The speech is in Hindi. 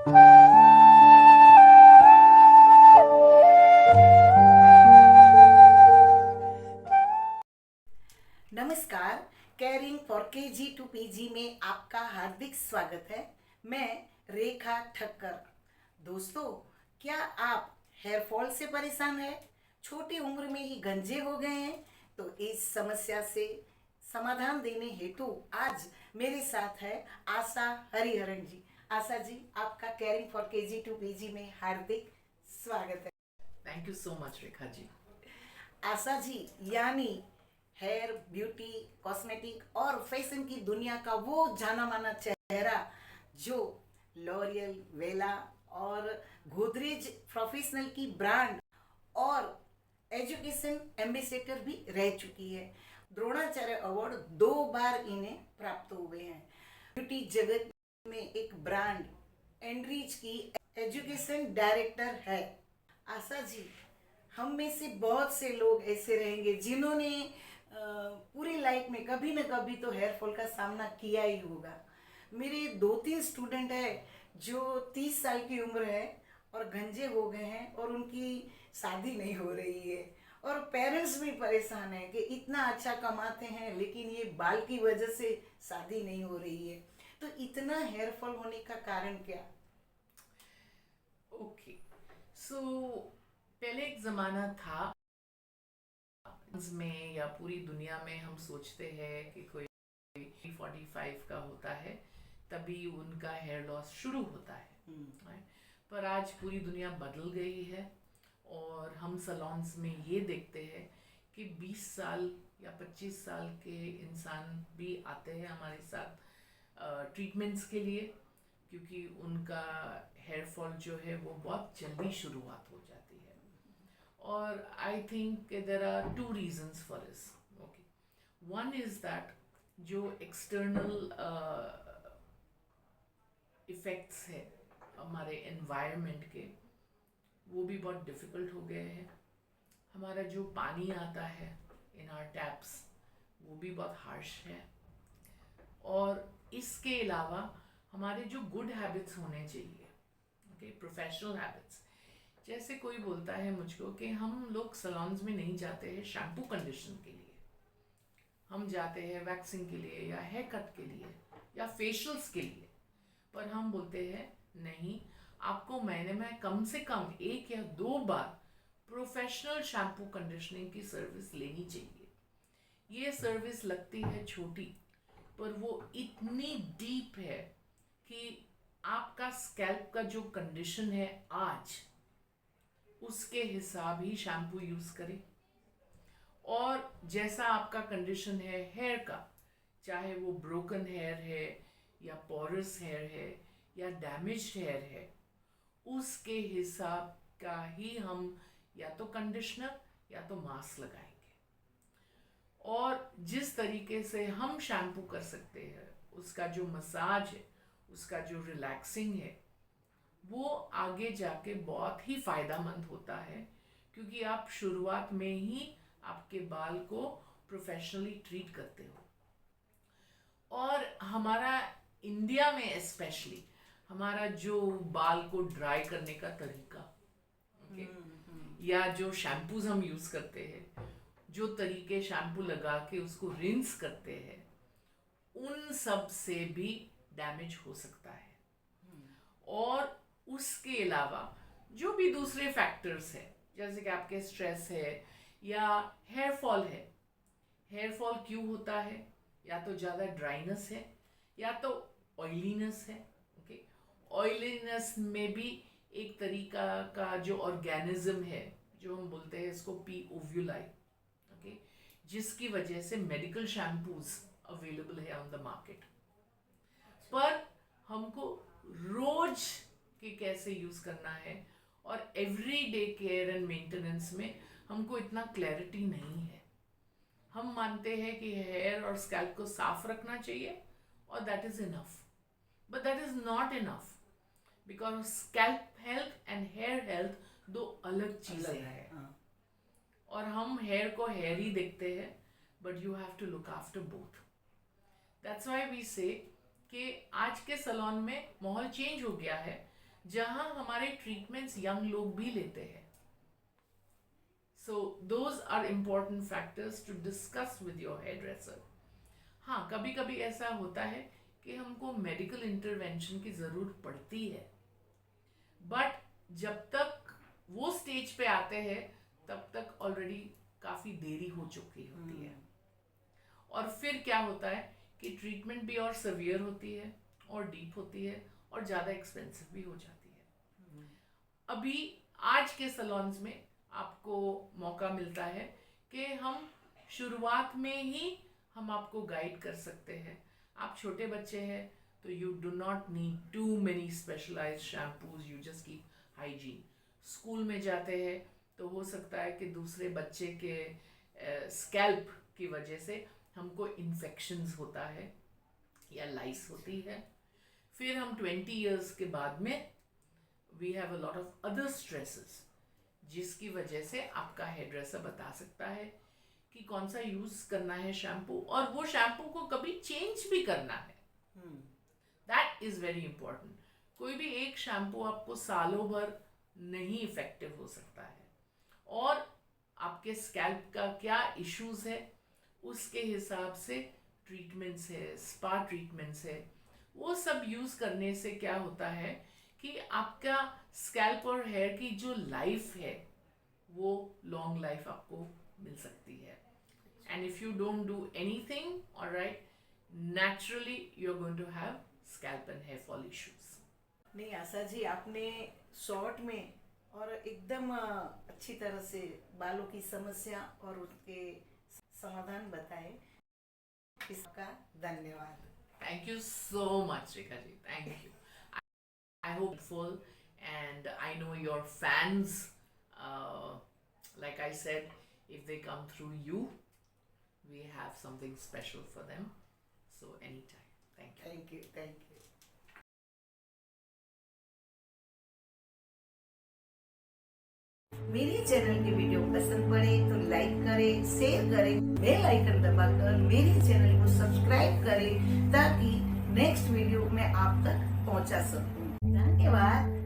नमस्कार। Caring for KG to PG में आपका हार्दिक स्वागत है। मैं रेखा ठक्कर। दोस्तों, क्या आप हेयर फॉल से परेशान हैं? छोटी उम्र में ही गंजे हो गए हैं? तो इस समस्या से समाधान देने हेतु आज मेरे साथ है आशा हरिहरन जी। आशा जी, आपका caring for KG to PG में हार्दिक स्वागत है। Thank you so much Rekha ji. Asha ji यानी हेयर, ब्यूटी, कॉस्मेटिक और फैशन की दुनिया का वो जाना माना चेहरा जो लॉरियल, वेला और गोदरेज प्रोफेशनल की ब्रांड और एजुकेशन एम्बेसडर भी रह चुकी है। द्रोणाचार्य अवार्ड 2 बार इन्हें प्राप्त हुए हैं। ब्यूटी जगत में एक ब्रांड एनरीच की एजुकेशन डायरेक्टर है। आशा जी, हम में से बहुत से लोग ऐसे रहेंगे जिन्होंने पूरी लाइफ में कभी न कभी तो हेयर फॉल का सामना किया ही होगा। मेरे 2-3 स्टूडेंट है जो 30 साल की उम्र है और गंजे हो गए हैं और उनकी शादी नहीं हो रही है, और पेरेंट्स भी परेशान है कि इतना अच्छा कमाते हैं लेकिन ये बाल की वजह से शादी नहीं हो रही है। तो इतना हेयर फॉल होने का कारण क्या? ओके, सो पहले एक ज़माना था में या पूरी दुनिया में हम सोचते हैं कि कोई 45 का होता है तभी उनका हेयर लॉस शुरू होता है। right? पर आज पूरी दुनिया बदल गई है और हम सलोन्स में ये देखते हैं कि 20 साल या 25 साल के इंसान भी आते हैं हमारे साथ ट्रीटमेंट्स के लिए, क्योंकि उनका हेयर फॉल जो है वो बहुत जल्दी शुरुआत हो जाती है। और I think there are 2 reasons for this. Okay, one is that जो एक्सटर्नल इफ़ेक्ट्स है हमारे एनवायरनमेंट के, वो भी बहुत डिफ़िकल्ट हो गए हैं। हमारा जो पानी आता है इन आर टैप्स वो भी बहुत हार्श है। और इसके अलावा हमारे जो गुड हैबिट्स होने चाहिए, ओके, प्रोफेशनल हैबिट्स, जैसे कोई बोलता है मुझको कि हम लोग सलोन्स में नहीं जाते हैं शैम्पू कंडीशन के लिए, हम जाते हैं वैक्सिंग के लिए या हेयर कट के लिए या फेशियल्स के लिए, पर हम बोलते हैं नहीं, आपको महीने में कम से कम 1 या 2 बार प्रोफेशनल शैम्पू कंडीशनिंग की सर्विस लेनी चाहिए। ये सर्विस लगती है छोटी, पर वो इतनी डीप है कि आपका स्कैल्प का जो कंडीशन है आज, उसके हिसाब ही शैम्पू यूज़ करें। और जैसा आपका कंडीशन है हेयर का, चाहे वो ब्रोकन हेयर है या पोरस हेयर है या डैमेज्ड हेयर है, उसके हिसाब का ही हम या तो कंडीशनर या तो मास्क लगाएंगे। और जिस तरीके से हम शैम्पू कर सकते हैं, उसका जो मसाज है, उसका जो रिलैक्सिंग है, वो आगे जाके बहुत ही फ़ायदेमंद होता है, क्योंकि आप शुरुआत में ही आपके बाल को प्रोफेशनली ट्रीट करते हो। और हमारा इंडिया में स्पेशली हमारा जो बाल को ड्राई करने का तरीका, ओके, या जो शैम्पूज हम यूज़ करते हैं, जो तरीके शैम्पू लगा के उसको रिंस करते हैं, उन सब से भी डैमेज हो सकता है। और उसके अलावा जो भी दूसरे फैक्टर्स है, जैसे कि आपके स्ट्रेस है या हेयर फॉल है। हेयर फॉल क्यों होता है? या तो ज़्यादा ड्राइनेस है या तो ऑयलीनेस है। ओके, ऑयलीनेस में भी एक तरीका का जो ऑर्गेनिज्म है, जो हम बोलते हैं इसको पी ओव्यूलाई, ओके, जिसकी वजह से मेडिकल शैम्पूज अवेलेबल है ऑन द मार्केट। पर हमको रोज के कैसे यूज़ करना है और every day care and maintenance में हमको इतना क्लैरिटी नहीं है। हम मानते हैं कि हेयर और स्कैल्प को साफ रखना चाहिए और that is enough, but that is not enough, because scalp health and hair health 2 अलग चीज़ें हैं। और हम हेयर को हेयर ही देखते हैं, but you have to look after both. That's why we say कि आज के सलोन में माहौल चेंज हो गया है। जहां हमारे ट्रीटमेंट्स यंग लोग भी लेते हैं. So those are important factors to discuss with your hair dresser. हाँ, कभी कभी ऐसा होता है कि हमको मेडिकल इंटरवेंशन की ज़रूरत पड़ती है, बट जब तक वो स्टेज पे आते हैं तब तक ऑलरेडी काफ़ी देरी हो चुकी होती है. और फिर क्या होता है कि ट्रीटमेंट भी और सवियर होती है और डीप होती है और ज़्यादा एक्सपेंसिव भी हो जाती है. अभी आज के सलोन्स में आपको मौका मिलता है कि हम शुरुआत में ही हम आपको गाइड कर सकते हैं. आप छोटे बच्चे हैं तो you do not need too many specialised shampoos, you just keep hygiene. School में जाते हैं तो हो सकता है कि दूसरे बच्चे के स्कैल्प की वजह से हमको इन्फेक्शंस होता है या लाइस होती है. फिर हम 20 इयर्स के बाद में we have a lot of other stresses, जिसकी वजह से आपका हेयर ड्रेसर बता सकता है कि कौन सा यूज़ करना है शैम्पू, और वो शैम्पू को कभी चेंज भी करना है. That is very important. कोई भी एक शैम्पू आपको सालों भर नहीं इफेक्टिव हो सकता है, और आपके स्कैल्प का क्या इश्यूज है उसके हिसाब से ट्रीटमेंट्स है, स्पा ट्रीटमेंट्स है, वो सब यूज़ करने से क्या होता है कि आपका स्कैल्प और हेयर की जो लाइफ है वो लॉन्ग लाइफ आपको मिल सकती है. And if you don't do anything, alright, naturally you are going to have scalp and hair fall issues. नहीं आशा जी, आपने शॉर्ट में और एकदम अच्छी तरह से बालों की समस्या और उसके समाधान बताए. इसका धन्यवाद. Thank you so much, Rekha ji. Thank you. I hope full, and I know your fans. Like I said, if they come through you, we have something special for them. So anytime. Thank you. Thank you. Thank you. मेरे चैनल की वीडियो पसंद पड़े तो लाइक करें, शेयर करें, बेल आइकन दबाकर मेरे चैनल को सब्सक्राइब करें ताकि नेक्स्ट वीडियो मैं आप तक पहुंचा सकूं. धन्यवाद.